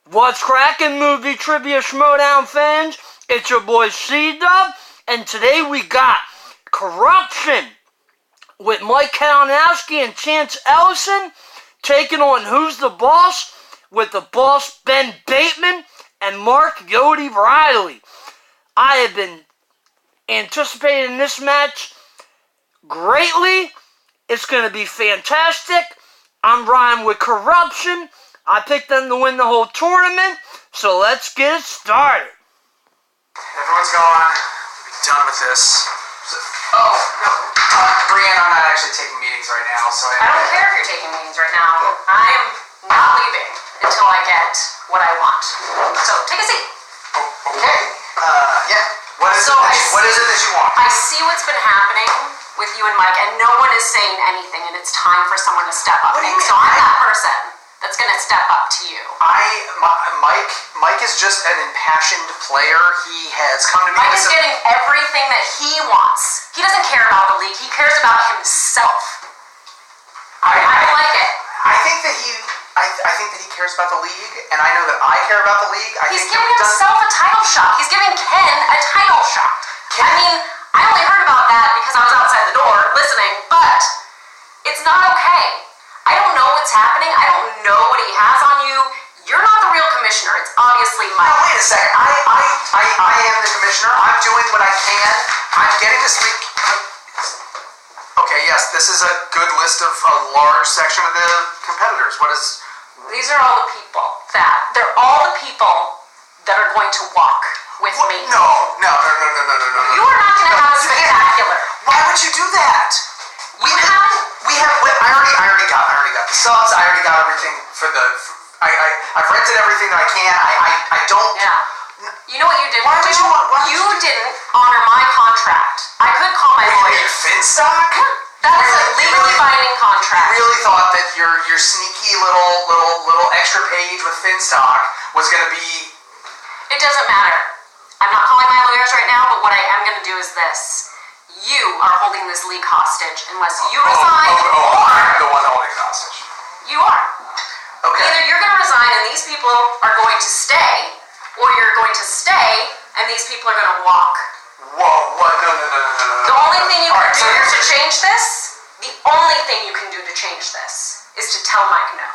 What's crackin', movie trivia Schmoedown fans? It's your boy C-Dub, and today we got Corruption with Mike Kalinowski and Chance Ellison taking on Who's the Boss with the boss Ben Bateman and Mark Yodi Riley. I have been anticipating this match greatly. It's going to be fantastic. I'm riding with Corruption. I picked them to win the whole tournament, so let's get it started. Everyone's gone. We'll be done with this. No. Brienne, I'm not actually taking meetings right now, so I don't care if you're taking meetings right now. I am not leaving until I get what I want. So, take a seat. Okay. Yeah. What is it that you want? I see what's been happening with you and Mike, and no one is saying anything, and it's time for someone to step up. What do you mean? So I'm that person that's going to step up to you. Mike is just an impassioned player. He has come to me. Mike is getting everything that he wants. He doesn't care about the league. He cares about himself. I like it. I think that he cares about the league, and I know that I care about the league. He's giving himself a title shot. He's giving Ken a title shot. I mean, I only heard about that because I was outside the door listening, but it's not okay. I don't know what's happening. I don't know what he has on you. You're not the real commissioner. It's obviously Mike. Now, wait a second. I am the commissioner. I'm doing what I can. I'm getting this league. Okay, yes, this is a good list of a large section of the competitors. These are all the people they're all the people that are going to walk with me. No. You are not going to have a spectacular. Why would you do that? I already got the subs. I already got everything for the. I've rented everything that I can. I don't. Yeah. You know what you didn't Why would do? you didn't honor my contract. I could call my lawyer. Finstock? That is a legally binding contract. You really thought that your sneaky little extra page with Finstock was going to be... It doesn't matter. I'm not calling my lawyers right now, but what I am going to do is this. You are holding this league hostage unless you resign. I'm the one holding it hostage. You are. Okay. Either you're going to resign and these people are going to stay, or you're going to stay and these people are going to walk. Whoa, what? No. The only thing you can do to change this, the only thing you can do to change this is to tell Mike no.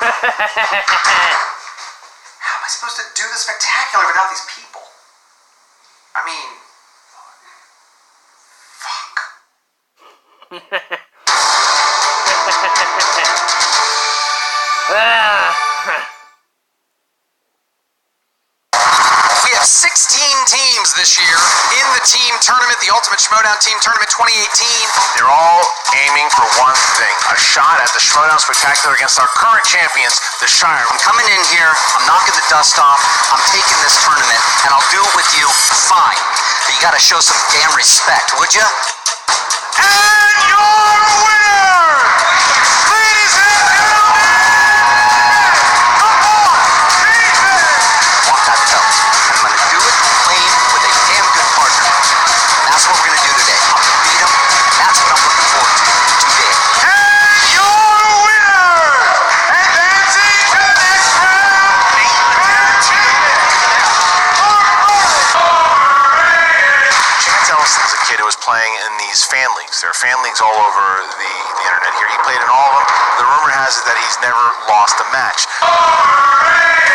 How am I supposed to do the spectacular without these people? I mean... Fuck. We have 16 teams this year in the team tournament, the Ultimate Schmoedown Team Tournament 2018. They're all aiming for one thing, a shot at the Schmoedown Spectacular against our current champions, the Shire. I'm coming in here, I'm knocking the dust off, I'm taking this tournament, and I'll do it with you fine. But you gotta show some damn respect, would ya? And your winner, ladies and gentlemen, Want that belt. And I'm gonna do it clean with a damn good partner. That's what we're gonna do today. I'm gonna beat him, and that's what I'm looking forward to today. and your winner, advancing to the next round, current champion, Chance Ellison's a kid who was playing in these fan leagues. There are fan leagues all over the internet here. He played in all of them. The rumor has it that he's never lost a match. Already.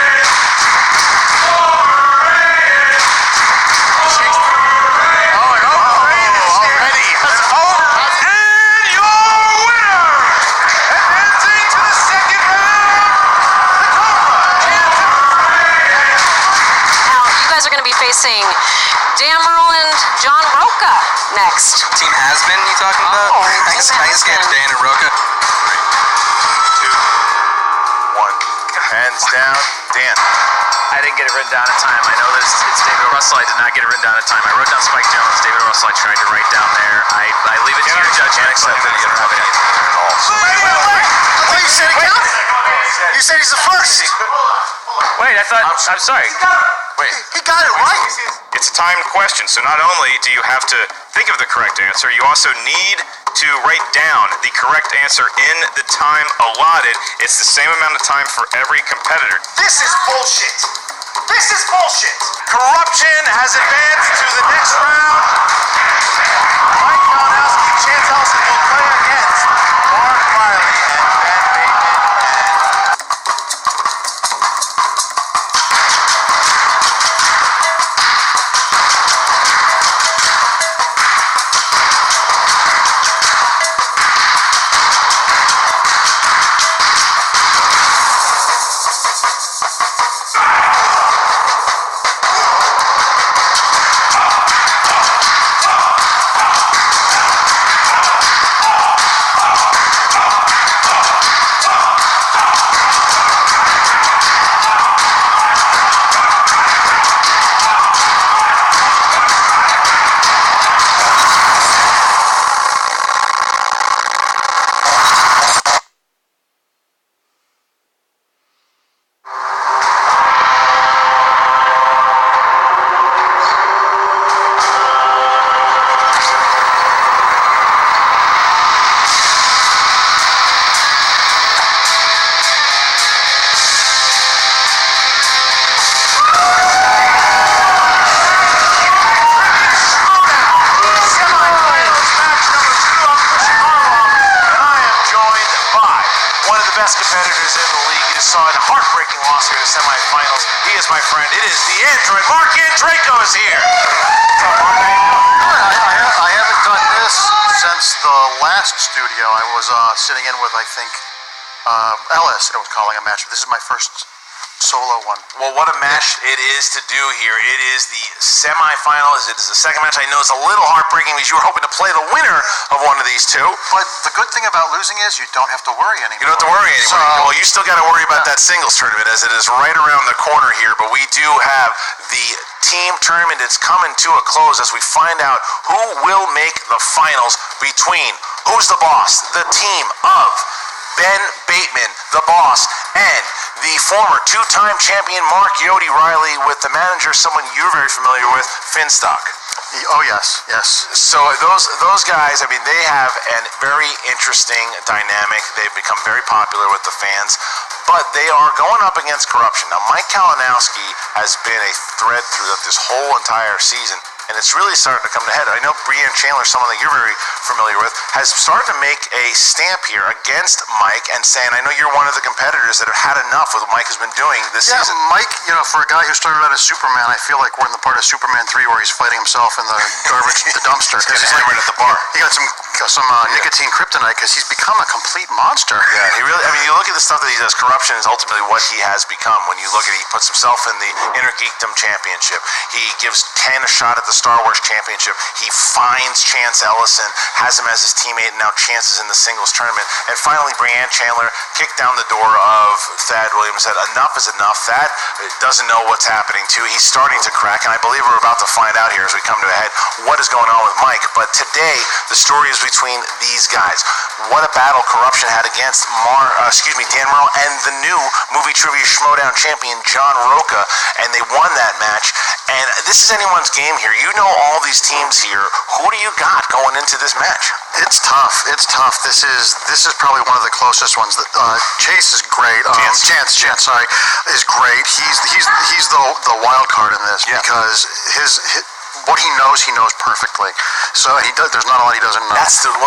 And your winner, advancing to the second round, the Now, you guys are going to be facing Dan Merle and John Roca next. Team Has-Been you talking about? Nice game, Dan and Roca. 3, 2, 1. Hands down, Dan. I didn't get it written down in time. I know that it's David Russell. I did not get it written down in time. I wrote down Spike Jones, David Russell. I tried to write down there. I leave it to your judgment. Except that you don't have anything there at all. Wait. I thought you said it counted. You said he's the first. Wait, I thought... I'm sorry. Wait. He got it right. It's a timed question, so not only do you have to think of the correct answer, you also need to write down the correct answer in the time allotted. It's the same amount of time for every competitor. This is bullshit. This is bullshit. Corruption has advanced to the next round. Mike Kalinowski, Chance Ellison will play against Mark Riley and Ben Bateman. Best competitors in the league. You just saw a heartbreaking loss here to semifinals. He is my friend. It is the Android. Mark Andraco is here. I haven't done this since the last studio I was sitting in with, I think, Ellis. It was calling a match. This is my first solo one. Well, what a match it is to do here. It is the semifinals. It is the second match. I know it's a little heartbreaking because you were hoping to play the winner of one of these two. But the good thing about losing is you don't have to worry anymore. You don't have to worry anymore. Well, you still got to worry about that singles tournament as it is right around the corner here. But we do have the team tournament. It's coming to a close as we find out who will make the finals between who's the boss, the team of Ben Bateman, the boss, and the former two-time champion Mark Yodi Riley with the manager, someone you're very familiar with, Finstock. Oh, yes, yes. So those guys, I mean, they have a very interesting dynamic. They've become very popular with the fans, but they are going up against Corruption. Now, Mike Kalinowski has been a thread throughout this whole entire season, and it's really starting to come to head. I know Brianne Chandler, someone that you're very familiar with, has started to make a stamp here against Mike and saying, I know you're one of the competitors that have had enough with what Mike has been doing this season. Mike, for a guy who started out as Superman, I feel like we're in the part of Superman 3 where he's fighting himself in the garbage, the dumpster. He's getting hammered at the bar. He got some nicotine kryptonite because he's become a complete monster. Yeah, he really, I mean, you look at the stuff that he does, Corruption is ultimately what he has become. When you look at it, he puts himself in the Inner Geekdom Championship. He gives Ken a shot at the Star Wars Championship. He finds Chance Ellison, has him as his teammate, and now Chance is in the singles tournament. And finally, Brianne Chandler kicked down the door of Thad Williams, said enough is enough. Thad doesn't know what's happening too. He's starting to crack, and I believe we're about to find out here as we come to a head what is going on with Mike. But today, the story is between these guys. What a battle Corruption had against Dan Morrell and the new movie trivia Schmoedown champion John Roca, and they won that match. And this is anyone's game here. You know all these teams here. Who do you got going into this match? It's tough. It's tough. This is probably one of the closest ones. Chase is great. Chance, sorry, is great. He's the wild card in this because what he knows perfectly. So there's not a lot he doesn't know.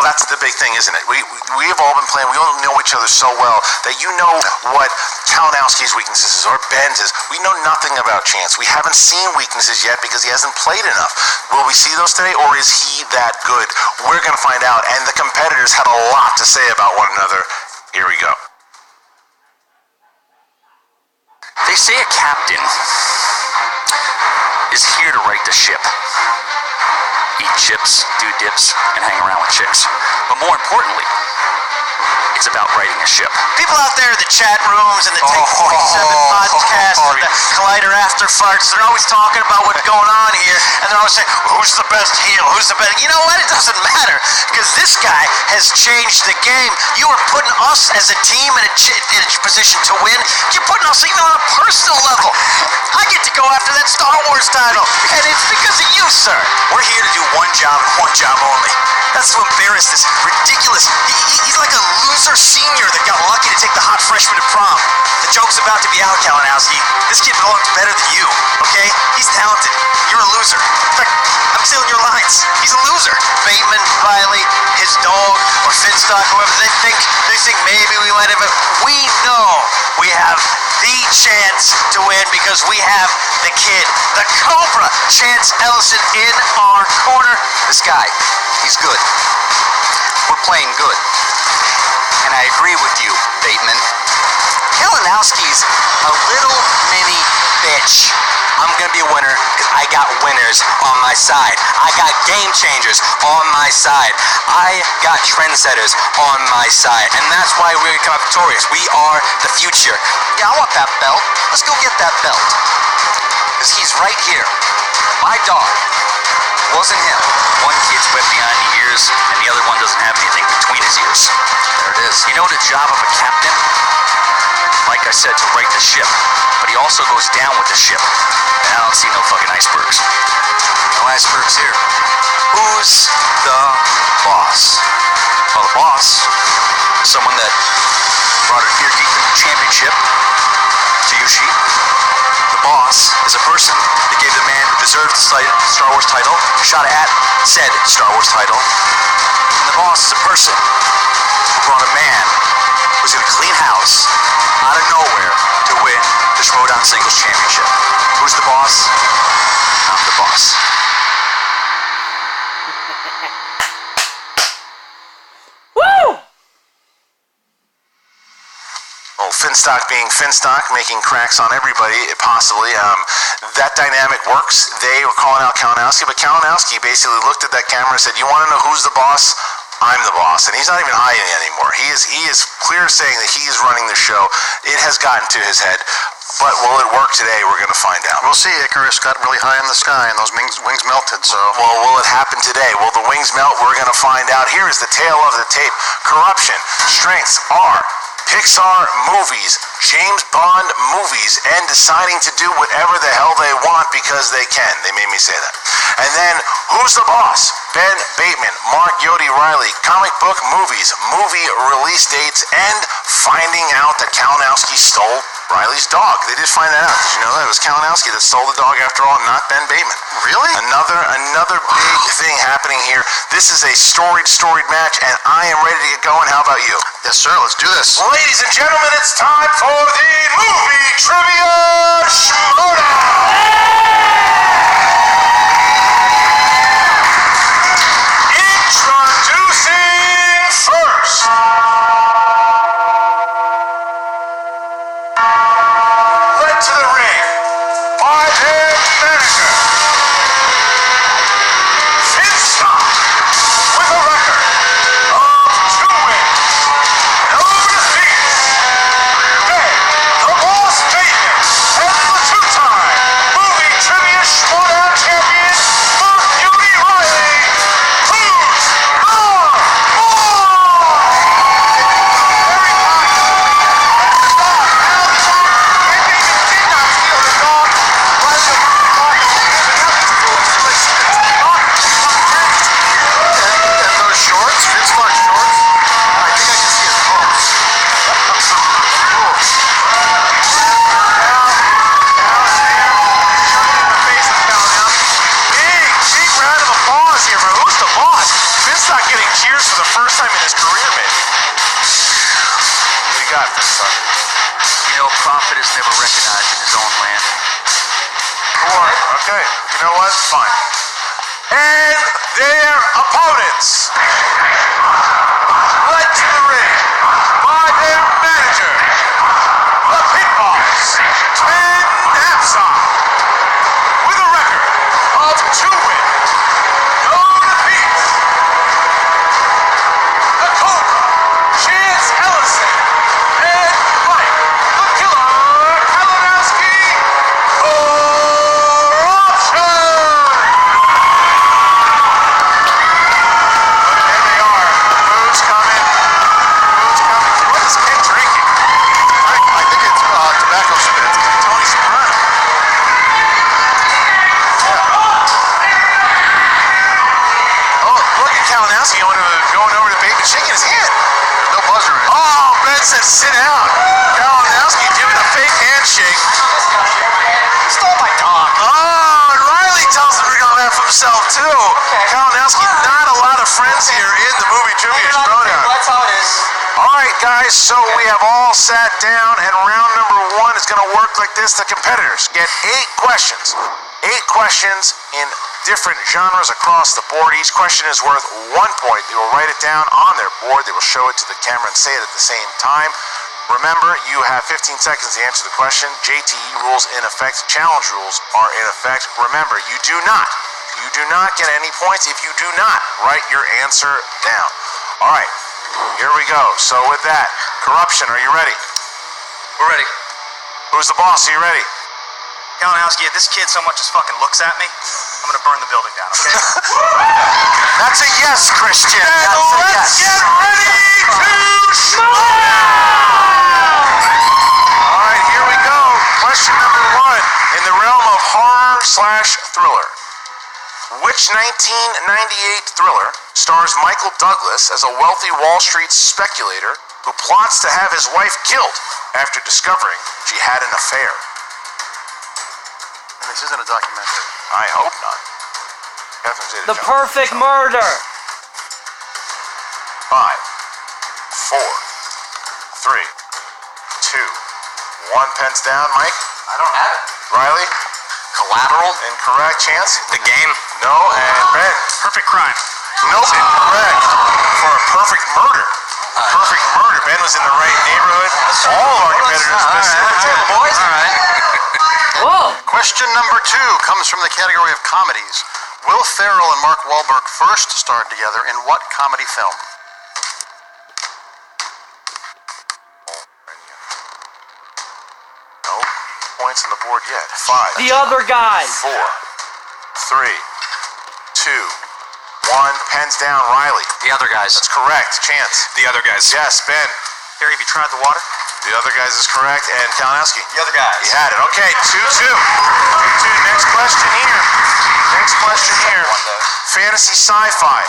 That's the big thing, isn't it? We have all been playing. We all know each other so well that you know what Kalinowski's weaknesses is or Ben's is. We know nothing about Chance. We haven't seen weaknesses yet because he hasn't played enough. Will we see those today, or is he that good? We're going to find out. And the competitors had a lot to say about one another. Here we go. They say a captain is here to right the ship. Eat chips, do dips, and hang around with chicks. But more importantly, It's about righting a ship. People out there in the chat rooms and the Take 47 podcast and the Collider After Farts, they're always talking about what's going on here, and they're always saying, who's the best heel? Who's the best? You know what? It doesn't matter, because this guy has changed the game. You are putting us as a team in a position to win. You're putting us even on a personal level. I get to go after that Star Wars title, and it's because of you, sir. We're here to do one job and one job only. That's to embarrass this ridiculous... He's like a loser senior that got lucky to take the hot freshman to prom. The joke's about to be out, Kalinowski. This kid belongs better than you, okay? He's talented. You're a loser. In fact, I'm stealing your lines. He's a loser. Bateman, Riley, his dog, or Finstock, whoever they think maybe we might have... We know we have the chance to win because we have the kid, the Cobra, Chance Ellison, in our corner. This guy, he's good. We're playing good. And I agree with you, Bateman. Kalinowski's a little mini bitch. I'm gonna be a winner because I got winners on my side. I got game changers on my side. I got trendsetters on my side. And that's why we're gonna come out victorious. We are the future. Yeah, I want that belt. Let's go get that belt. Because he's right here. My dog. Wasn't him. One kid's wet behind the ears, and the other one doesn't have anything between his ears. There it is. You know the job of a captain? Like I said, to right the ship. But he also goes down with the ship. And I don't see no fucking icebergs. No icebergs here. Who's the boss? Well, the boss is someone that brought an Ear Geekdom championship to Yoshi. The boss is a person that gave the man who deserved the Star Wars title a shot at said Star Wars title. And the boss is a person who brought a man who's going to clean house out of nowhere to win the Schmoedown Singles Championship. Who's the boss? I'm the boss. Woo! Well, Finstock being Finstock, making cracks on everybody, possibly. That dynamic works. They were calling out Kalinowski, but Kalinowski basically looked at that camera and said, you want to know who's the boss? I'm the boss. And he's not even hiding it anymore. He is clear saying that he is running the show. It has gotten to his head. But will it work today? We're going to find out. We'll see. Icarus got really high in the sky and those wings melted, so... Well, will it happen today? Will the wings melt? We're going to find out. Here is the tale of the tape. Corruption. Strengths are Pixar movies, James Bond movies, and deciding to do whatever the hell they want because they can. They made me say that. And then, who's the boss? Ben Bateman, Mark Yodi Riley, comic book movies, movie release dates, and finding out that Kalinowski stole Riley's dog. They did find that out. Did you know that? It was Kalinowski that stole the dog after all, not Ben Bateman. Really? Another big thing happening here. This is a storied match, and I am ready to get going. How about you? Yes, sir. Let's do this. Ladies and gentlemen, it's time for the Movie Trivia Schmoedown! Introducing first, led to the ring by their manager, Finstock, with a record of 2 wins, no defeats. Then, the boss Bateman, and the 2-time Movie Trivia Schmoedown champion, Mark Yodi Riley. Who's the And those shorts, Finstock shorts, I think I can see his toes. Big round of applause here for who's the boss. Finstock getting cheers for the first time in his career, maybe. What do you got, Finstock? You know, a prophet is never recognized in his own land. Okay, you know what? Fine. And their opponents, led to the ring by their manager, the Pit Boss, Ken Napsok, with a record of 2 wins, no defeats. The Cobra, Chance Ellison. Ben said, sit down. Kalinowski giving a fake handshake. Stole my dog. Oh, and Riley tells him to go F himself, too. Kalinowski, not a lot of friends here in the movie trivia Schmoedown. That's how it is. All right, guys, so we have all sat down, and round number 1 is going to work like this. The competitors get 8 questions. 8 questions in different genres across the board. Each question is worth 1 point. They will write it down on their board. They will show it to the camera and say it at the same time. Remember, you have 15 seconds to answer the question. JTE rules in effect. Challenge rules are in effect. Remember, you do not get any points if you do not write your answer down. All right, here we go. So with that, Corruption, are you ready? We're ready. Who's the boss? Are you ready? Kalinowski, if this kid so much as fucking looks at me, I'm gonna burn the building down, okay? That's a yes, Christian. And That's a let's yes. get ready to All right, here we go. Question number 1. In the realm of horror/thriller, which 1998 thriller stars Michael Douglas as a wealthy Wall Street speculator who plots to have his wife killed after discovering she had an affair? And this isn't a documentary. I hope not. Catherine Zeta-Jones. The Perfect Murder. 5, 4, 3, 2, 1. Pens down. Mike? I don't have it. Riley? Collateral? Incorrect. Chance? The Game? No. And Ben? Perfect Crime. Nope. Incorrect. For a perfect murder. Perfect murder. Ben was in the right neighborhood. All of our competitors missed it. boys. All right. Whoa. Question number 2 comes from the category of comedies. Will Ferrell and Mark Wahlberg first starred together in what comedy film? No points on the board yet. 5, The Other Guys. 4, 3, 2, 1. Pens down. Riley. The Other Guys. That's correct. Chance. The Other Guys. Yes. Ben. Harry, have you tried the water? The Other Guys is correct. And Kalinowski. The Other Guys. He had it. Okay, 2-2. 2-2. Next question here. Fantasy sci-fi.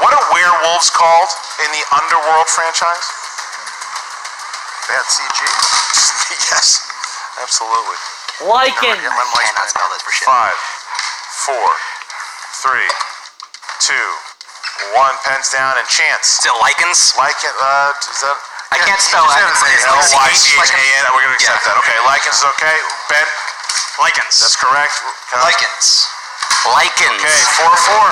What are werewolves called in the Underworld franchise? Bad CG? Yes, absolutely. Lycan. Get Len Weiss Cannot spell this for shit. 5, 4, 3, 2, 1. Pens down and Chance. Still Lycans? Lycan, is that? I can't spell that. Lycans. L-Y-C-H-A-N. We're going to accept that. Okay, Lycans is okay. Ben? Lycans. That's correct. Lycans. Lycans. Okay, 4-4. 4-4.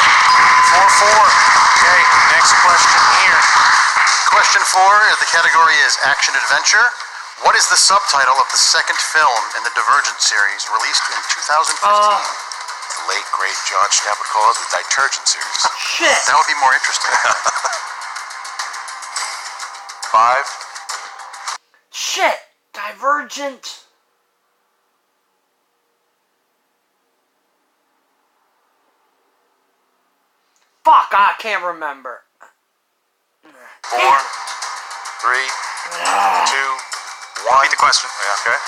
Okay, next question here. Question 4, the category is Action Adventure. What is the subtitle of the second film in the Divergent series released in 2015? The late, great John Schnapp would call it the Detergent series. Shit. That would be more interesting. 5. Shit. Divergent. Fuck, I can't remember. 4, 3, 2, 1. Repeat the question. Yeah, okay.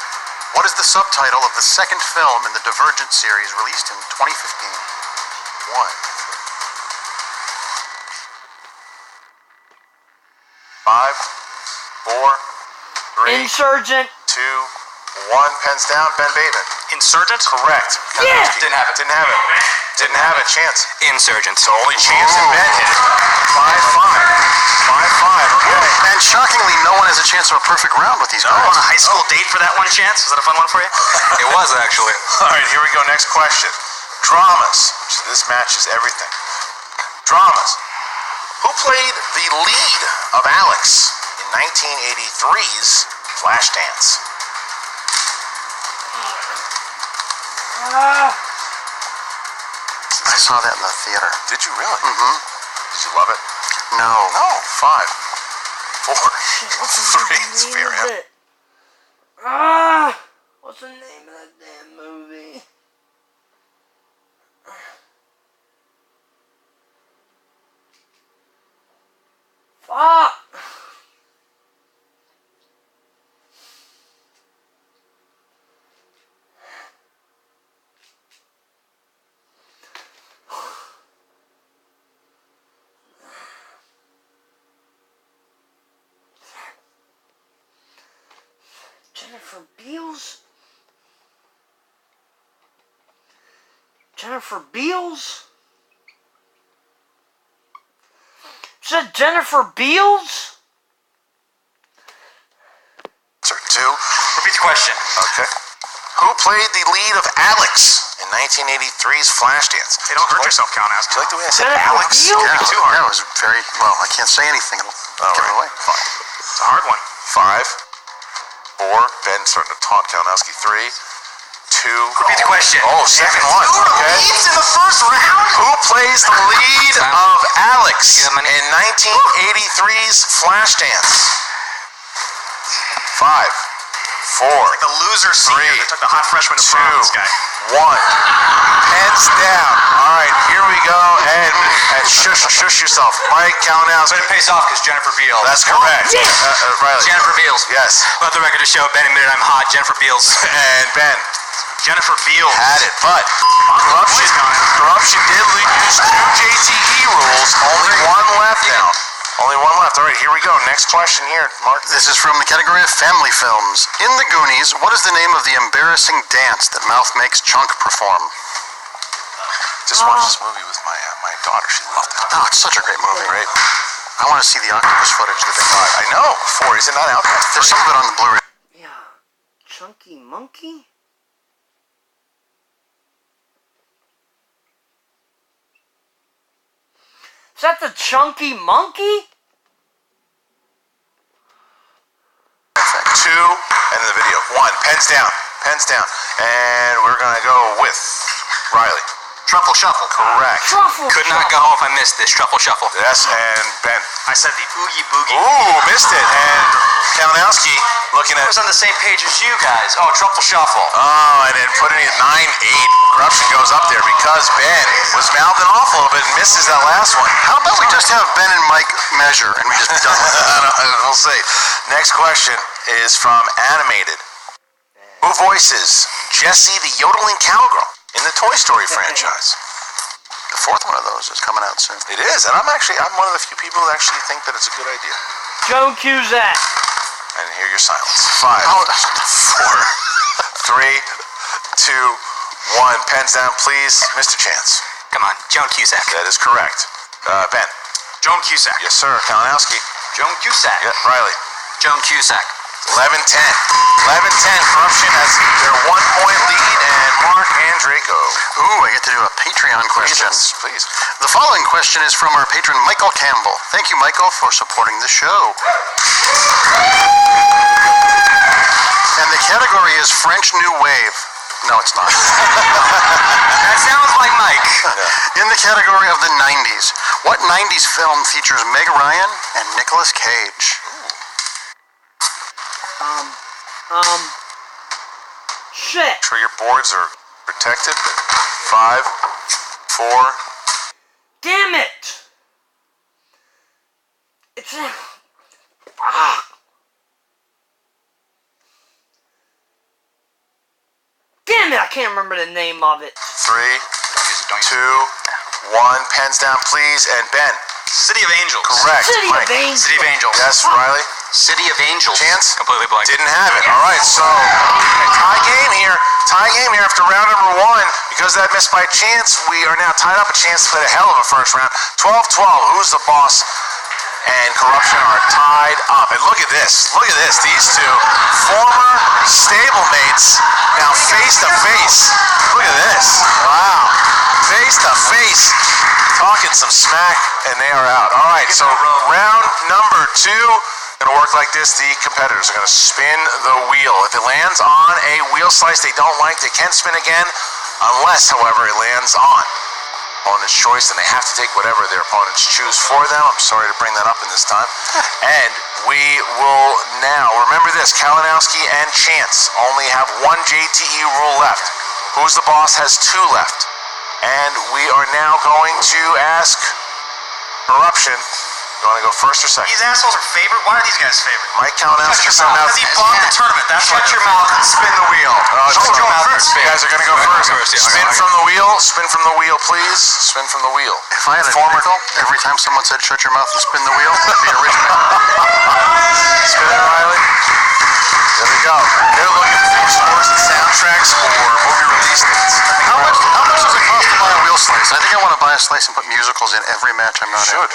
What is the subtitle of the second film in the Divergent series released in 2015? 1, 5, 4, 3, Insurgent. 2, 1. Pens down. Ben Bateman. Insurgent? Correct. Yeah. Didn't have it. Didn't have it. Didn't have a chance. Insurgent. So only Chance and Ben hit it. 5-5. 5-5. Okay. And shockingly, no one has a chance of a perfect round with these On guys. a high school date for that one chance? Was that a fun one for you? It was, actually. All right, here we go. Next question. Dramas. This matches everything. Dramas. Who played the lead of Alex in 1983's Flashdance? I saw that in the theater. Did you really? Mm-hmm. Did you love it? No. No. 5, 4, What's the 3. name It's fair. of it? Ah, what's the name of that damn movie? Fuck. Jennifer Beals? Jennifer Beals? Is that Jennifer Beals? Answer 2. Repeat the question. Okay. Who played the lead of Alex in 1983's Flashdance? Hey, don't hurt yourself, Count Ask. Do you like the way I said Jennifer Alex? Beals? Yeah, Too hard. That was very well. I can't say anything. It'll give it away. Fine. It's a hard one. 5, 4. Ben starting to taunt Kalinowski. 3, 2. Repeat the question. Oh, second one. Who Okay. leads in the first round? Who plays the lead of Alex in 1983's Flashdance? 5, 4. Like the loser senior that took the hot freshman to prom, this guy. 1. Pens down. All right, here we go. And shush yourself. Mike Kalinowski. But it pays off because Jennifer Beals. That's correct. Riley. Jennifer Beals. Yes. Let the record to show Ben admitted I'm hot. Jennifer Beals. And Ben Jennifer Beals. had it, but corruption did use 2 JTE rules. Only one left now. Only one left. All right, here we go. Next question here, Mark. This is from the category of family films. In The Goonies, what is the name of the embarrassing dance that Mouth makes Chunk perform? Just watched this movie with my daughter. She loved it. Oh, it's such a great movie. Right? I want to see the octopus footage that they got. I know. 4. Is it not out there? There's some of it on the Blu-ray. Yeah. Chunky Monkey? Is that the Chunky Monkey? 2, and then the video. 1. Pens down. Pens down. And we're going to go with Riley. Truffle Shuffle. Correct. Truffle Could not go home if I missed this. Truffle Shuffle. Yes, and Ben. I said the Oogie Boogie. Ooh, missed it. And Kalinowski looking I at... was on the same page as you guys. Oh, Truffle Shuffle. Oh, and then putting it 9-8. Corruption goes up there because Ben was mouthing off a little bit and misses that last one. How about we just have Ben and Mike measure and we just be done with it? We'll see. Next question is from Animated. Who voices Jessie the yodeling cowgirl in the Toy Story franchise? The fourth one of those is coming out soon. It is, and I'm one of the few people that actually think that it's a good idea. Joan Cusack. And hear your silence. 5, 4, 3, 2, 1. Pens down, please. Mr. Chance. Come on. Joan Cusack. That is correct. Ben. Joan Cusack. Yes, sir. Kalinowski. Joan Cusack. Yeah, Riley. Joan Cusack. 11-10. 11-10. Corruption has their 1-point lead, and Mark and Draco. Ooh, I get to do a Patreon question. Please. The following question is from our patron, Michael Campbell. Thank you, Michael, for supporting the show. And the category is French New Wave. No, it's not. That sounds like Mike. In the category of the 90s, what 90s film features Meg Ryan and Nicolas Cage? Shit. Sure your boards are protected. 5, 4. Damn it. It's a... Damn it, I can't remember the name of it. 3, 2, 1. Pens down, please. And Ben. City of Angels. Correct. City Mike. of Angels. City of Angels. Yes, Riley. City of Angels. Chance? Completely blank. Didn't have it. All right, so tie game here. Tie game here after round number 1. Because that missed by Chance, we are now tied up. A chance to play a hell of a first round. 12-12. Who's the boss? And Corruption are tied up. And look at this. Look at this. These two former stablemates now face to face. Look at this. Wow. Face to face. Talking some smack, and they are out. All right, so round number 2. Going to work like this. The competitors are going to spin the wheel. If it lands on a wheel slice they don't like, they can spin again, unless, however, it lands on opponent's choice, and they have to take whatever their opponents choose for them. I'm sorry to bring that up in this time. And we will now, remember this, Kalinowski and Chance only have 1 JTE rule left. Who's the boss has 2 left. And we are now going to ask Corruption. You want to go first or second? These assholes are favored? Why are these guys favored? Mike Kalinowski somehow. Because he bombed the tournament. That's Shut your mouth and spin the wheel. Shut your mouth and spin. You guys are going to go first. Spin from the wheel. Spin from the wheel, please. Spin from the wheel. If I had a nickel, every time someone said shut your mouth and spin the wheel, that'd be original. Spin it, Riley. There we go. They're looking slice. I think I want to buy a slice and put musicals in every match I'm not in. Should.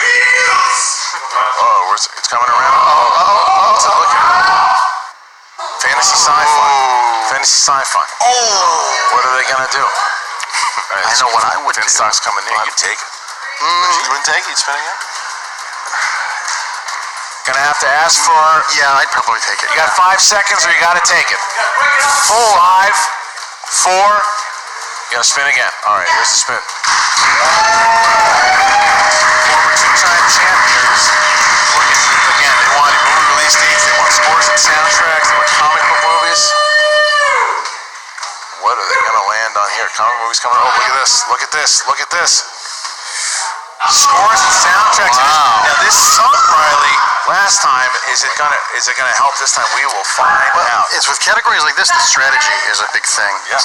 Oh, it's coming around. What's it looking at? Fantasy sci-fi. Fantasy sci-fi. What are they gonna do? I know what I would do. Finstock's coming in. You'd take it. You wouldn't take it? You'd spin again? Gonna have to ask for. Yeah, I'd probably take it. You got 5 seconds, or you gotta take it. 5, 4. You gotta spin again. All right, here's the spin. Former two-time champions. Again, they want movie release dates. They want scores and soundtracks. They want comic book movies. What are they gonna land on here? Comic movies coming. Oh, look at this! Look at this! Look at this! Scores and soundtracks. Wow. Now this song, Riley, last time, is it gonna help this time? We will find out. It's with categories like this, the strategy is a big thing. Yeah.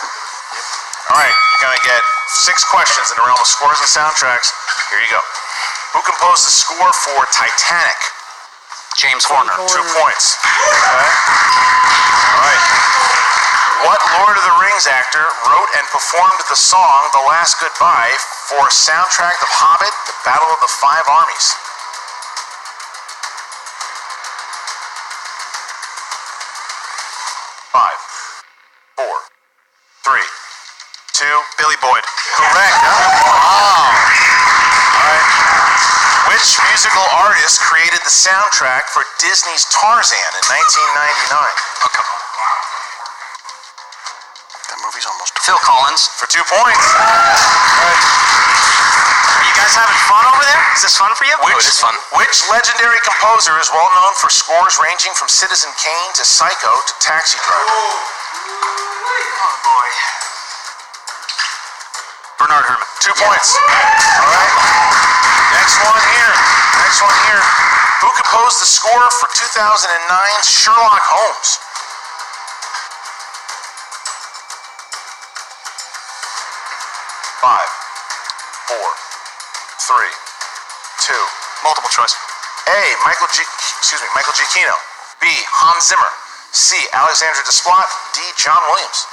All right, you're gonna get 6 questions in the realm of scores and soundtracks. Here you go. Who composed the score for Titanic? James Horner. 2 points. Okay. All right. What Lord of the Rings actor wrote and performed the song "The Last Goodbye" for soundtrack of Hobbit: The Battle of the Five Armies? Five, 4, 3, 2. Billy Boyd. Correct. Wow. All right. Which musical artist created the soundtrack for Disney's Tarzan in 1999? Okay. That movie's almost Phil Collins. For 2 points. All right. Are you guys having fun over there? Is this fun for you? Which, it is fun. Which legendary composer is well known for scores ranging from Citizen Kane to Psycho to Taxi Driver? Oh boy. Bernard Herrmann. 2 points. All right. Next one here. Next one here. Who composed the score for 2009's Sherlock Holmes? Five, 4, 3, 2. Multiple choice. A. Michael Giacchino. B. Hans Zimmer. C. Alexandre Desplat. D. John Williams.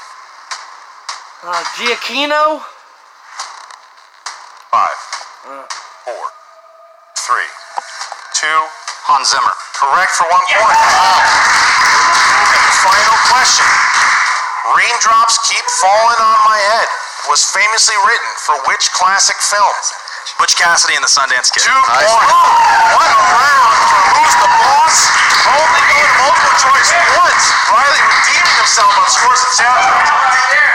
Giacchino? 5, 4, 3, 2. Hans Zimmer. Correct for 1 point. And the final question. Raindrops Keep Falling on My Head was famously written for which classic film? Butch Cassidy and the Sundance Kid. 2 points. What a round for Who's the Boss? Only going multiple choice once. Riley redeeming himself on scores and soundtracks.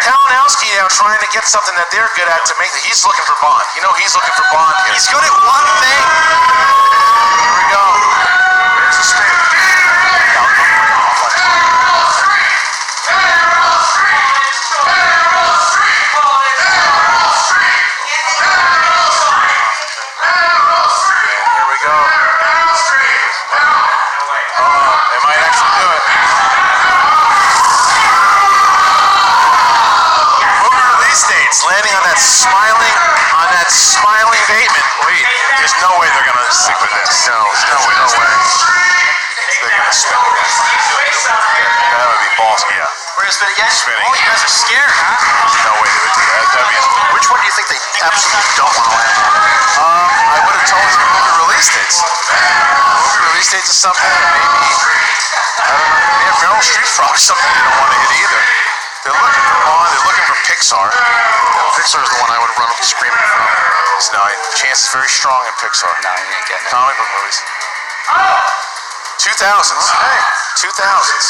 Kalinowski now trying to get something that they're good at to make it. He's looking for Bond. You know he's looking for Bond here. He's good at one thing. Here we go. There's the spin. Here we go. They might actually do it. Movie release dates, landing on that smiling Bateman. Wait, there's no way they're gonna stick with this. No way. They're gonna spin again. That would be balls. Yeah. We're gonna spin again? Spinning. Oh, you guys are scared, huh? No way they would do that. That'd be. Which one do you think they absolutely don't want to land on? I would have told you movie release dates. Movie release dates is something that maybe, I don't know, maybe Meryl Streep probably something they don't want to hit either. They're looking for Bond, they're looking for Pixar. Pixar is the one I would run up screaming from. No, chance is very strong in Pixar. No, you ain't getting it. Comic book movies. 2000s. Hey, 2000s.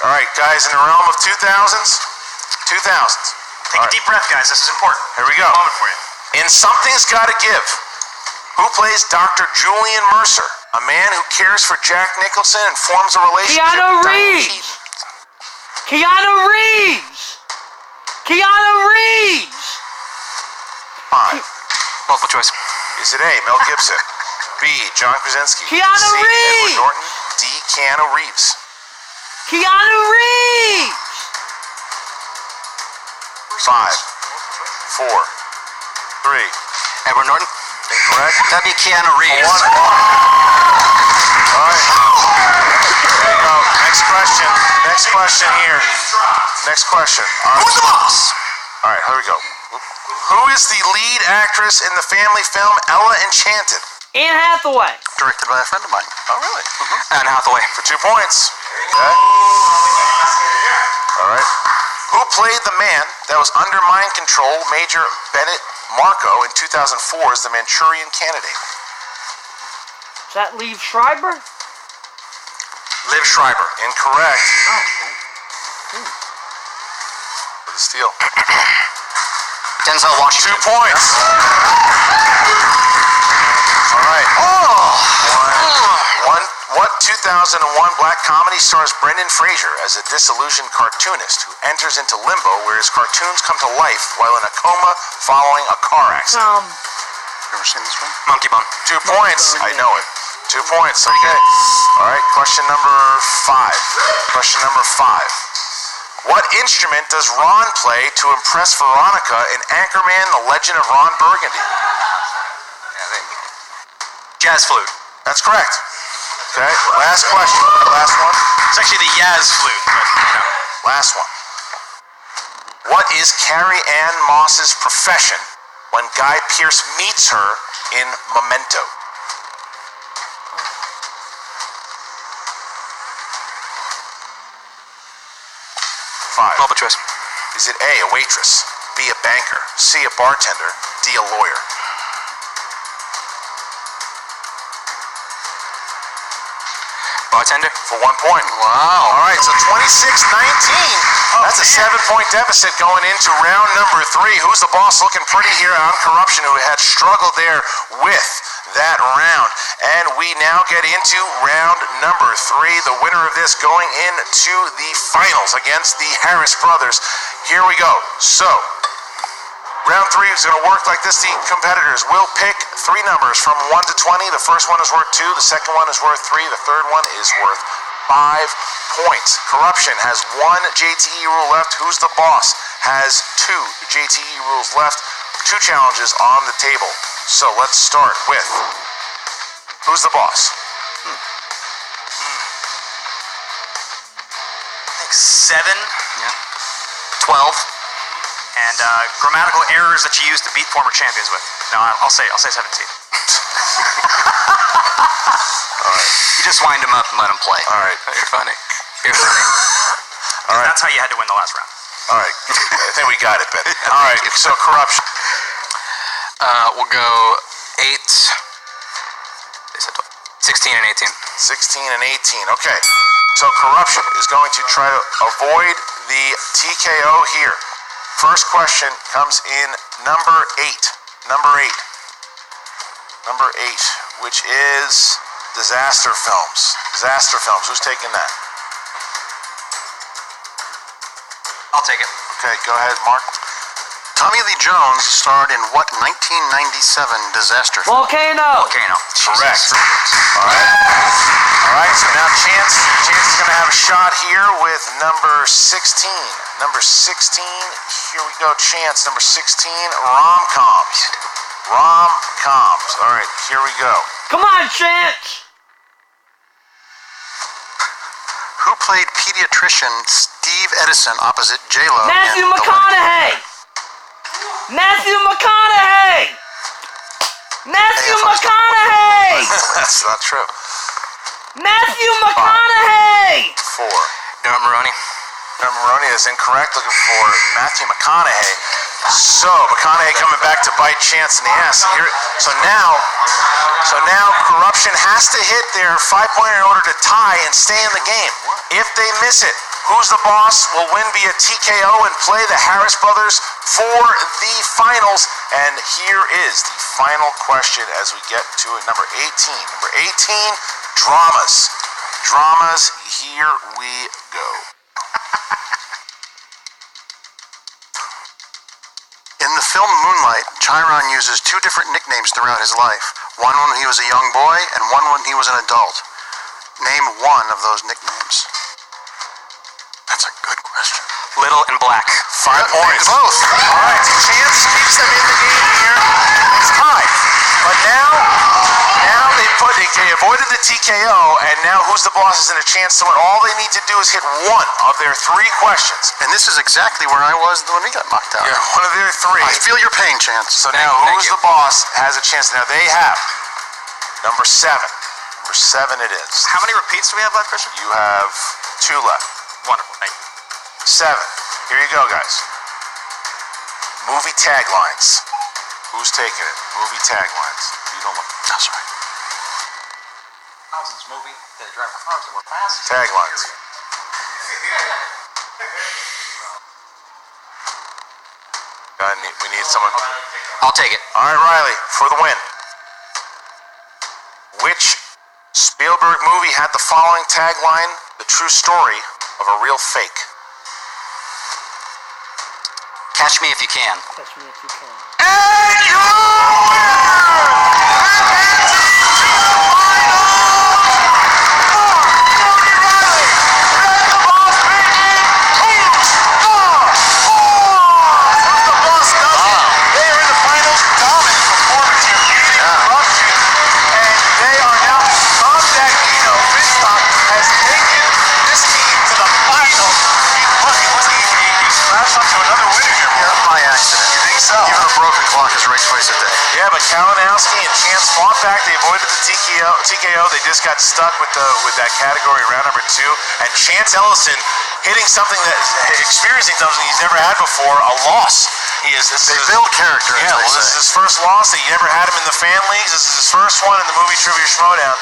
All right, guys, in the realm of 2000s. Take a deep breath, guys. This is important. Here we go. Moment for you. In Something's Gotta Give, who plays Dr. Julian Mercer, a man who cares for Jack Nicholson and forms a relationship Keanu with Reeves! Keanu Reeves! Keanu Reeves! 5. Multiple choice. Is it A, Mel Gibson, B, John Krasinski, Keanu C, Reeves! Edward Norton, D, Keanu Reeves? Keanu Reeves! 5, 4, 3. Edward Norton. Incorrect. That'd be Keanu Reeves. 1 point. All right. There you go. Next question. Next question here. Next question. Who's the boss? All right, here we go. Who is the lead actress in the family film Ella Enchanted? Anne Hathaway. Directed by a friend of mine. Oh, really? Anne Hathaway. For 2 points. Okay. All right. Who played the man that was under mind control, Major Bennett Marco, in 2004 as the Manchurian Candidate? Is that Liev Schreiber? Liv Schreiber. Incorrect. For the steal. Denzel Washington. 2 points. All right. What 2001 black comedy stars Brendan Fraser as a disillusioned cartoonist who enters into limbo where his cartoons come to life while in a coma following a car accident? You ever seen this one? Monkey Bone. 2 points. I know it. 2 points. Okay. All right. Question number 5. Question number 5. What instrument does Ron play to impress Veronica in Anchorman: The Legend of Ron Burgundy? Jazz flute. That's correct. Okay. Last question. Last one. It's actually the Yaz flute. But, no. Last one. What is Carrie Ann Moss's profession when Guy Pearce meets her in Memento? Five. Multiple choice. Is it A, a waitress, B, a banker, C, a bartender, D, a lawyer? Bartender. For 1 point. Wow. All right, so 26-19. That's a 7-point deficit going into round number 3. Who's the boss looking pretty here on Corruption, who had struggled there with that round. And we now get into round number 3. The winner of this going into the finals against the Harris brothers. Here we go. So, round 3 is going to work like this. The competitors will pick 3 numbers from 1 to 20. The first one is worth 2. The second one is worth 3. The third one is worth 5 points. Corruption has 1 JTE rule left. Who's the boss? Has 2 JTE rules left. 2 challenges on the table. So let's start with who's the boss? I think 7. Yeah. 12. And grammatical errors that you use to beat former champions with. No, I'll say 17. All right. You just wind him up and let him play. All right. You're funny. You're funny. All right. That's how you had to win the last round. All right. I think we got it, Ben. All right. So Corruption. We'll go 8. They said 16 and 18. 16 and 18. Okay. So Corruption is going to try to avoid the TKO here. First question comes in number 8. Number 8. Number 8, which is Disaster Films. Disaster Films. Who's taking that? I'll take it. Okay, go ahead, Mark. Tommy Lee Jones starred in what 1997 disaster film? Volcano. Correct. All right. All right, so now Chance is going to have a shot here with number 16. Number 16, here we go, Chance. Number 16, rom-coms. Rom-coms. All right, here we go. Come on, Chance. Who played pediatrician Steve Edison opposite J-Lo? Matthew in The McConaughey. Matthew McConaughey. Matthew McConaughey. That's not true. Matthew McConaughey. 4. Norm Maroney. Norm Maroney is incorrect. Looking for Matthew McConaughey. So McConaughey coming back to bite Chance in the ass. Here, so now Corruption has to hit their 5-pointer in order to tie and stay in the game. If they miss it, who's the boss will win via TKO and play the Harris brothers for the finals. And here is the final question as we get to it. Number 18. Number 18, dramas. Dramas, here we go. In the film Moonlight, Chiron uses 2 different nicknames throughout his life. One when he was a young boy, and one when he was an adult. Name one of those nicknames. That's a good question. Little and Black. 5 points. Both. All right, so Chance keeps them in the game here. It's tied. But now they've They avoided the TKO, and now Who's the Boss is in a chance to win. All they need to do is hit one of their 3 questions. And this is exactly where I was when we got knocked out. Yeah, one of their 3. I feel your pain, Chance. So now Who's the Boss has a chance. Now they have number 7. Number 7 it is. How many repeats do we have left, Christian? You have 2 left. Wonderful, thank you. 7. Here you go, guys. Movie taglines. Who's taking it? Movie taglines. You don't look. That's right. Thousands movie. They drive cars that were fast. Taglines. We need someone. I'll take it. All right, Riley, for the win. Which Spielberg movie had the following tagline: "The true story of a real fake"? Catch me if you can. Catch me if you can. And you Even a broken clock is right twice a day. Yeah, but Kalinowski and Chance fought back. They avoided the TKO. They just got stuck with that category round number 2. And Chance Ellison hitting something experiencing something he's never had before, a loss. They build character, yeah, as they this say. is his first loss. He never had him in the fan leagues. This is his first one in the movie trivia Schmoedown.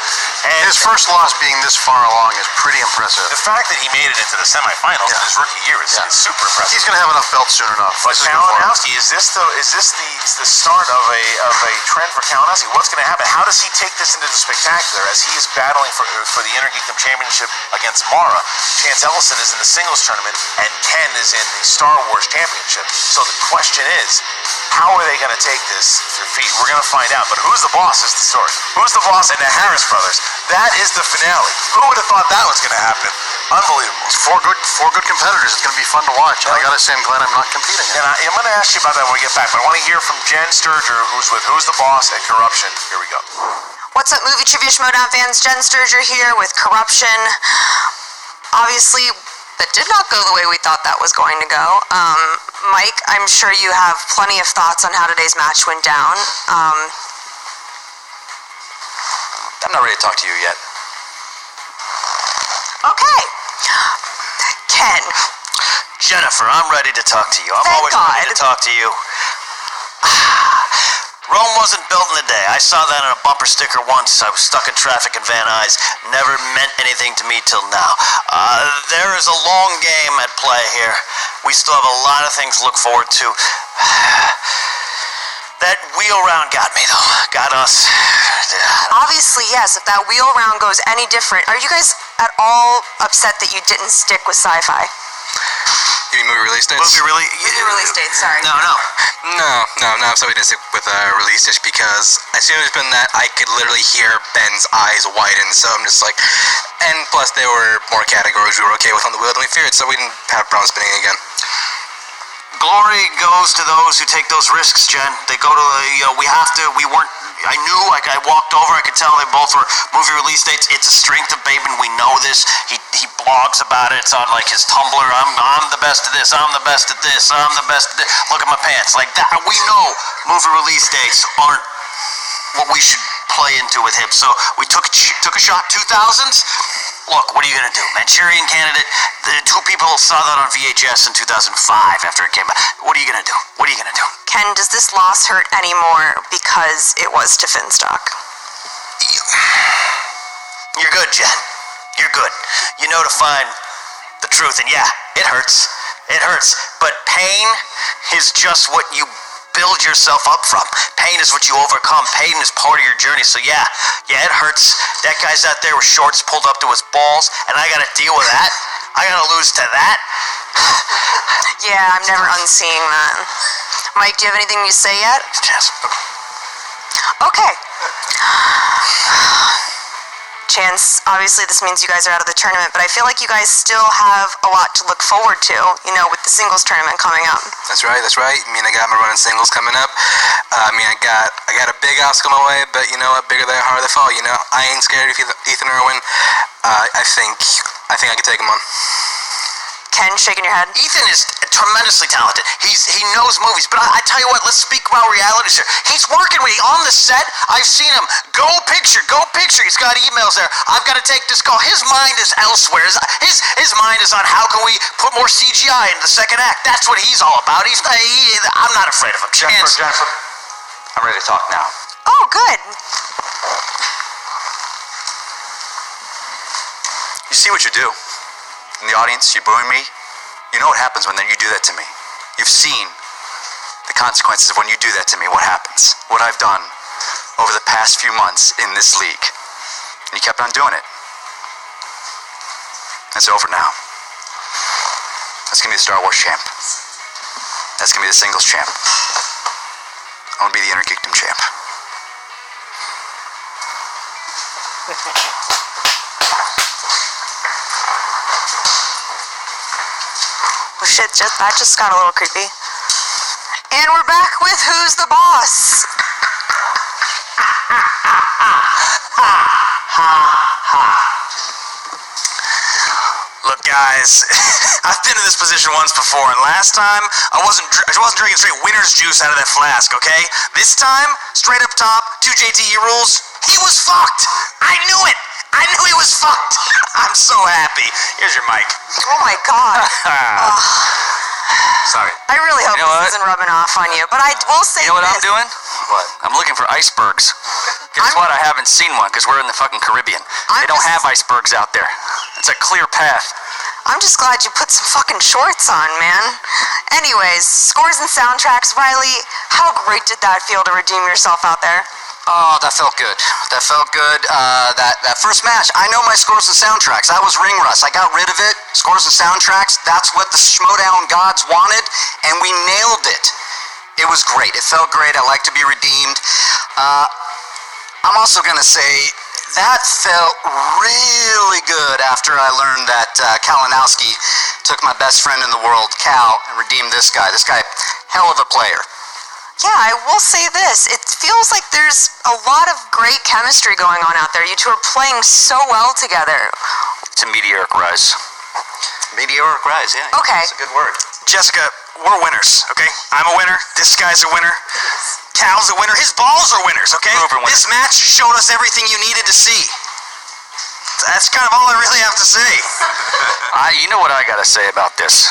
And his first loss being this far along is pretty impressive. the fact that he made it into the semifinals in his rookie year is super impressive. He's going to have enough belts soon enough. But Kalinowski, is this the start of a trend for Kalinowski? What's going to happen? How does he take this into the spectacular as he is battling for the Intergeekdom Championship against Mara? Chance Ellison is in the singles tournament, and Ken is in the Star Wars Championship. So the question is, how are they going to take this to their feet? We're going to find out. But Who's the Boss is the story. Who's the Boss and the Harris brothers. That is the finale. Who would have thought that was going to happen? Unbelievable. It's four good competitors. It's going to be fun to watch. And I got to say, I'm glad I'm not competing. And I'm going to ask you about that when we get back. But I want to hear from Jen Sturger, who's with Who's the Boss and Korruption. Here we go. What's up, movie trivia Schmoedown fans? Jen Sturger here with Korruption. Obviously, that did not go the way we thought that was going to go. Mike, I'm sure you have plenty of thoughts on how today's match went down. I'm not ready to talk to you yet. Okay. Ken. Jennifer, I'm ready to talk to you. I'm Thank always God. ready to talk to you. Rome wasn't built in a day. I saw that on a bumper sticker once. I was stuck in traffic in Van Nuys. Never meant anything to me till now. There is a long game at play here. We still have a lot of things to look forward to. That wheel round got me, though. Got us. Obviously, yes, if that wheel round goes any different, are you guys at all upset that you didn't stick with sci-fi? You mean movie release dates? Movie release dates, sorry. No. I'm sorry we didn't stick with release dates because as soon as it's been that, I could literally hear Ben's eyes widen. So I'm just like, and plus there were more categories we were okay with on the wheel than we feared, so we didn't have problems spinning again. Glory goes to those who take those risks, Jen. They go to I knew, like I walked over, I could tell they both were movie release dates. It's a strength of Bateman, we know this. He blogs about it, it's on like his Tumblr. I'm the best at this, I'm the best at this, I'm the best at this. Look at my pants, like that. We know movie release dates aren't what we should play into with him. So we took a shot, 2000s. Look, what are you gonna do? Manchurian Candidate, the 2 people saw that on VHS in 2005 after it came out. What are you gonna do? What are you gonna do? Ken, does this loss hurt anymore because it was to Finstock? You're good, Jen. You're good. You know to find the truth, and yeah, it hurts. It hurts. But pain is just what you build yourself up from. Pain is what you overcome. Pain is part of your journey. So yeah, it hurts. That guy's out there with shorts pulled up to his balls, and I gotta deal with that. I gotta lose to that. Yeah, I'm never unseeing that. Mike, do you have anything to say yet? Yes. Okay. Chance, obviously this means you guys are out of the tournament, but I feel like you guys still have a lot to look forward to, you know, with the singles tournament coming up. That's right. I mean, I got my run in singles coming up. I got a big obstacle my way, but you know what? Bigger they harder they fall. You know, I ain't scared of Ethan Irwin. I think I can take him on. Ken, shaking your head. Ethan is tremendously talented. He knows movies, but I tell you what, let's speak about realities here. He's working with me on the set. I've seen him go picture. He's got emails there. I've got to take this call. His mind is elsewhere. His mind is on how can we put more CGI into the second act. That's what he's all about. I'm not afraid of him. Jennifer, I'm ready to talk now. Oh, good. You see what you do? In the audience, you booing me. You know what happens when you do that to me. You've seen the consequences of when you do that to me. What happens? What I've done over the past few months in this league. And you kept on doing it. It's over now. That's gonna be the Star Wars champ. That's gonna be the singles champ. I'm gonna be the Intergeekdom champ. Well, shit, that just got a little creepy. And we're back with Who's the Boss? Look, guys, I've been in this position once before, and last time I wasn't drinking straight winner's juice out of that flask. Okay, this time, straight up top, 2 JTE rules. He was fucked. I knew it. I knew he was fucked. I'm so happy. Here's your mic. Oh my god. Sorry. I really hope this isn't rubbing off on you, but I will say You know what this. I'm doing? What? I'm looking for icebergs. Guess what? I haven't seen one because we're in the fucking Caribbean. They don't have icebergs out there. It's a clear path. I'm just glad you put some fucking shorts on, man. Anyways, scores and soundtracks. Riley, how great did that feel to redeem yourself out there? Oh, that felt good. That felt good. That first match, I know my scores and soundtracks. That was ring rust. I got rid of it. Scores and soundtracks, that's what the Schmoedown gods wanted, and we nailed it. It was great. It felt great. I like to be redeemed. I'm also going to say that felt really good after I learned that Kalinowski took my best friend in the world, Cal, and redeemed this guy. This guy, hell of a player. Yeah, I will say this. It feels like there's a lot of great chemistry going on out there. You two are playing so well together. It's a meteoric rise. Meteoric rise, yeah. Okay. That's a good word. Jessica, we're winners, okay? I'm a winner. This guy's a winner. Cal's a winner. His balls are winners, okay? This match showed us everything you needed to see. That's kind of all I really have to say. You know what I gotta say about this?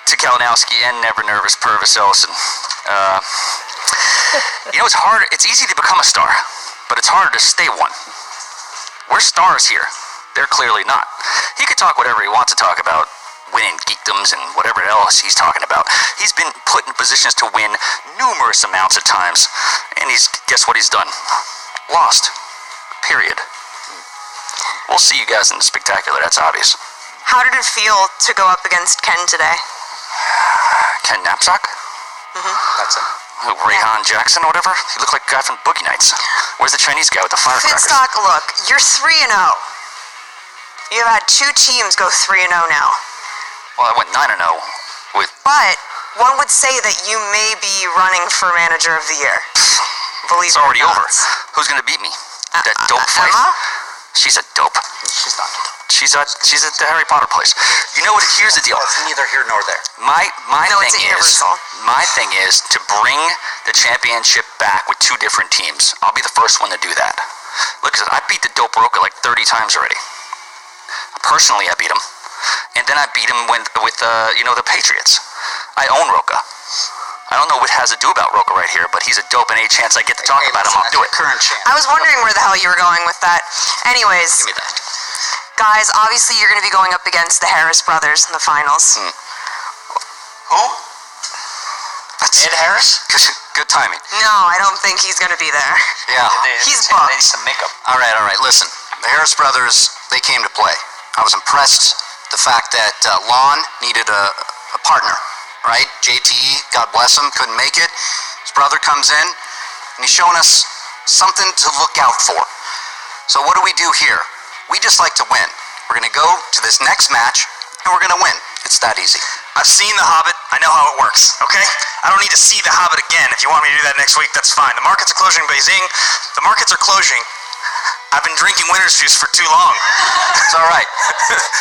To Kalinowski and Never Nervous Purvis Ellison. You know, it's easy to become a star, but it's harder to stay one. We're stars here. They're clearly not. He could talk whatever he wants to talk about, winning geekdoms and whatever else he's talking about. He's been put in positions to win numerous amounts of times, and guess what he's done? Lost. Period. We'll see you guys in the spectacular, that's obvious. How did it feel to go up against Ken today? Ken Knapsack? That's it. Rayhan Jackson or whatever? He looked like a guy from Boogie Nights. Where's the Chinese guy with the firecrackers? Finstock, look, you're 3-0. You've had 2 teams go 3-0 now. Well, I went 9-0 with... But one would say that you may be running for Manager of the Year. Believe It's already it or over. not. Who's gonna beat me? That dope fight? Emma? She's a dope. She's not. She's at the Harry Potter place. You know what? Here's the deal. That's neither here nor there. My No, it's thing universal. is to bring the championship back with 2 different teams. I'll be the first one to do that. Look, I beat the Dope Roca like 30 times already. Personally, I beat him, and then I beat him with the Patriots. I own Roca. I don't know what has to do about Roca right here, but he's a dope, and any chance I get to talk about him, I'll do it. Current champ. I was wondering where the hell you were going with that. Anyways, Give me that. guys, obviously you're going to be going up against the Harris brothers in the finals. Who? Ed Harris? Good timing. No, I don't think he's going to be there. Yeah. He's booked. They need some makeup. All right. Listen, the Harris brothers, they came to play. I was impressed the fact that Lon needed a partner, right? JTE, God bless him, couldn't make it. His brother comes in, and he's showing us something to look out for. So what do we do here? We just like to win. We're gonna go to this next match, and we're gonna win. It's that easy. I've seen The Hobbit. I know how it works, okay? I don't need to see The Hobbit again. If you want me to do that next week, that's fine. The markets are closing, Beijing. The markets are closing. I've been drinking winter's juice for too long. It's all right.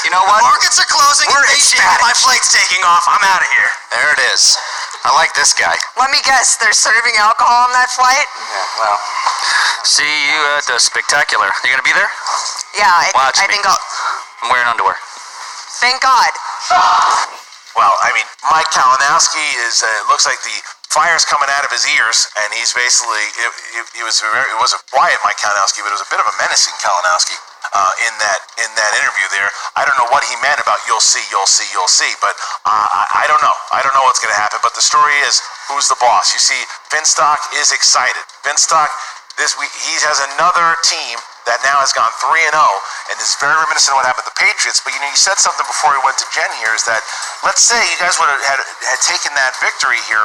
You know what? Markets are closing. We're in Beijing. ecstatic. My flight's taking off. I'm out of here. There it is. I like this guy. Let me guess, they're serving alcohol on that flight? Yeah, well. See you at the Spectacular. You gonna be there? Yeah, Watch I me. think I'll... I'm wearing underwear. Thank God. Well, I mean, Mike Kalinowski is. It looks like the fire's coming out of his ears, and he's basically. It was a quiet Mike Kalinowski, but it was a bit of a menacing Kalinowski in that interview there. I don't know what he meant about you'll see, but I don't know. I don't know what's going to happen. But the story is, who's the boss? You see, Finstock is excited. Finstock this week he has another team that now has gone 3-0, and is very reminiscent of what happened with the Patriots. But you said something before we went to Jen here, is that let's say you guys would have had taken that victory here.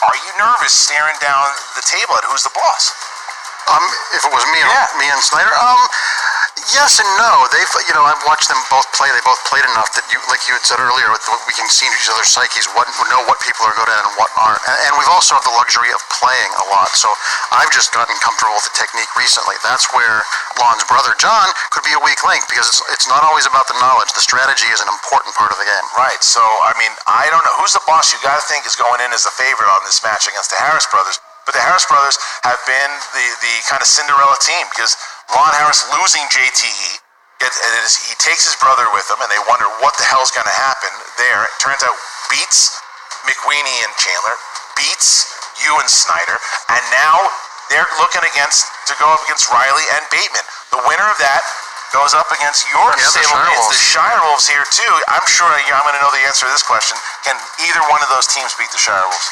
Are you nervous staring down the table at who's the boss? If it was me, me and Snyder, yes and no. They've, I've watched them both play. They both played enough that like you had said earlier, we can see each other's psyches, know what people are good at and what aren't. And we've also have the luxury of playing a lot. So I've just gotten comfortable with the technique recently. That's where Lon's brother John could be a weak link, because it's not always about the knowledge. The strategy is an important part of the game. Right. So I mean, I don't know who's the boss. You got to think is going in as the favorite on this match against the Harris brothers. But the Harris brothers have been the kind of Cinderella team, because Lon Harris losing JTE, he takes his brother with him, and they wonder what the hell's going to happen there. It turns out beats McWeeny and Chandler, beats you and Snyder, and now they're looking to go up against Riley and Bateman. The winner of that goes up against your stablemates, the Shire Wolves here too. I'm sure I'm going to know the answer to this question. Can either one of those teams beat the Shire Wolves?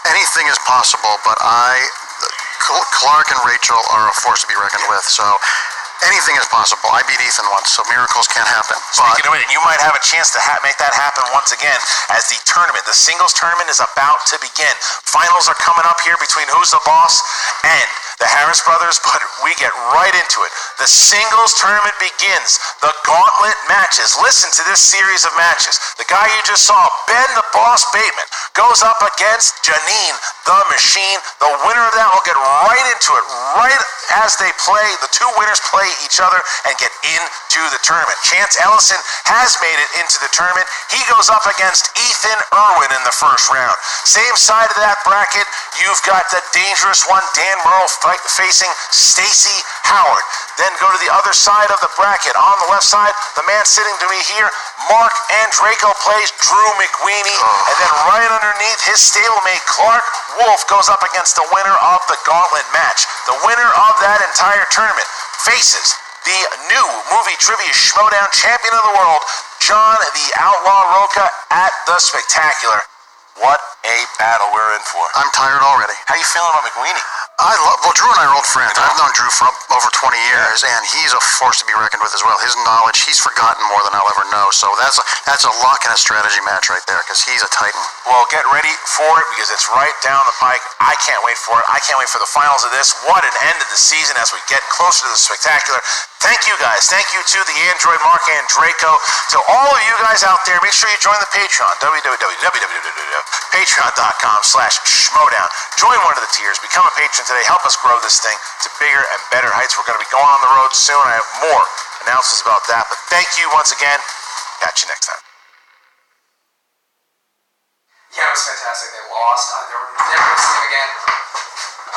Anything is possible, but Clark and Rachel are a force to be reckoned with, so anything is possible. I beat Ethan once, so miracles can happen. Speaking of it, you might have a chance to make that happen once again as the singles tournament is about to begin. Finals are coming up here between who's the boss and the Harris brothers, but we get right into it. The singles tournament begins. The gauntlet matches. Listen to this series of matches. The guy you just saw, Ben the Boss Bateman, goes up against Janine the Machine. The winner of that will get right into it. Right as they play, the two winners play each other and get into the tournament. Chance Ellison has made it into the tournament. He goes up against Ethan Irwin in the first round. Same side of that bracket, you've got the dangerous one, Dan Merle, facing Stacy Howard. Then go to the other side of the bracket. On the left side, the man sitting to me here, Mark Andreyko, plays Drew McWeeny. And then right underneath, his stablemate Clark Wolf goes up against the winner of the gauntlet match. The winner of that entire tournament faces the new movie trivia Schmoedown champion of the world, John the Outlaw Roca, at the Spectacular. What a battle we're in for. I'm tired already. How you feeling about McWeeny? Drew and I are old friends. I've known Drew for over 20 years, and he's a force to be reckoned with as well. His knowledge, he's forgotten more than I'll ever know. So that's a luck and a strategy match right there, because he's a titan. Well, get ready for it, because it's right down the pike. I can't wait for it. I can't wait for the finals of this. What an end of the season as we get closer to the Spectacular. Thank you guys. Thank you to the Android Mark Andreyko. To all of you guys out there, make sure you join the Patreon. www.patreon.com/Schmoedown. Join one of the tiers. Become a patron today. Help us grow this thing to bigger and better heights. We're going to be going on the road soon. I have more announcements about that. But thank you once again. Catch you next time. Yeah, it was fantastic. They lost. They were never going to see him again.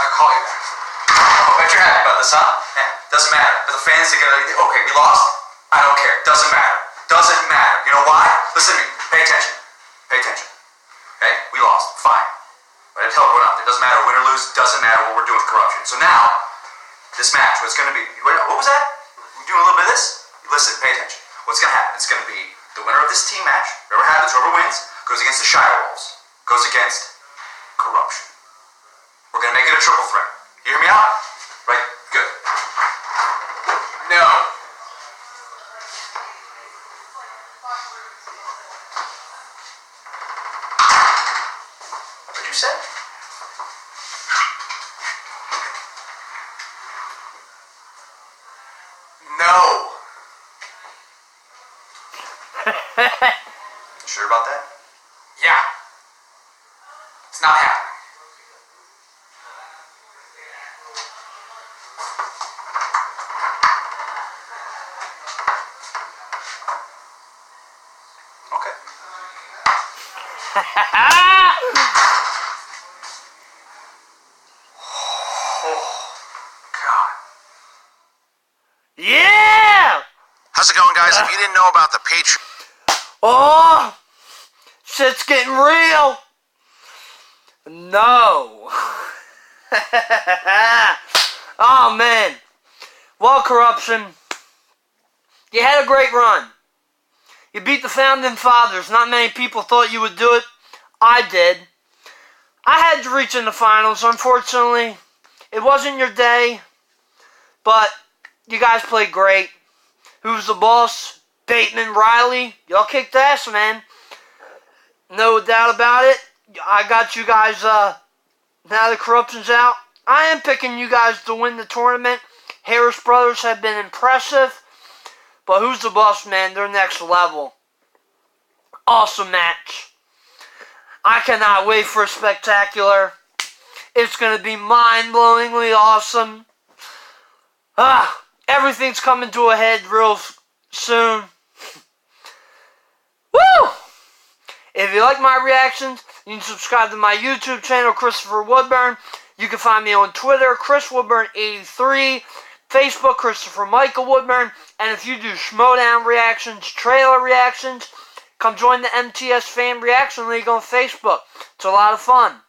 I'll call you back. I bet you're happy about this, huh? Yeah, doesn't matter. But the fans are gonna, okay, we lost? I don't care. Doesn't matter. Doesn't matter. You know why? Listen to me. Pay attention. Pay attention. Okay? We lost. Fine. But I tell everyone out there, doesn't matter. Win or lose, doesn't matter what we're doing with corruption. So now, this match, what's gonna be, what was that? We're doing a little bit of this? Listen, pay attention. What's gonna happen? It's gonna be the winner of this team match, whoever happens, whoever wins, goes against the Shire Wolves. Goes against corruption. We're gonna make it a triple threat. You hear me out? Right? Good. No. What'd you say? Sure about that? Yeah. It's not happening. Okay. Yeah! How's it going, guys? If you didn't know about the Patreon... Oh! Shit's getting real! No. Oh, man. Well, Corruption, you had a great run. You beat the Founding Fathers. Not many people thought you would do it. I did. I had to reach in the finals. Unfortunately, it wasn't your day, but you guys played great. Who's the boss? Bateman, Riley. Y'all kicked ass, man. No doubt about it. I got you guys, now the Corruption's out. I am picking you guys to win the tournament. Harris Brothers have been impressive. But who's the boss, man? They're next level. Awesome match. I cannot wait for a spectacular. It's going to be mind-blowingly awesome. Everything's coming to a head real soon. Woo! If you like my reactions, you can subscribe to my YouTube channel, Christopher Woodburn. You can find me on Twitter, ChrisWoodburn83, Facebook, Christopher Michael Woodburn, and if you do Schmoedown reactions, trailer reactions, come join the MTS Fan Reaction League on Facebook. It's a lot of fun.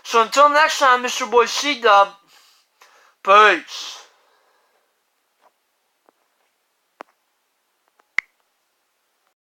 So until next time, Mr. Boy C-Dub, peace.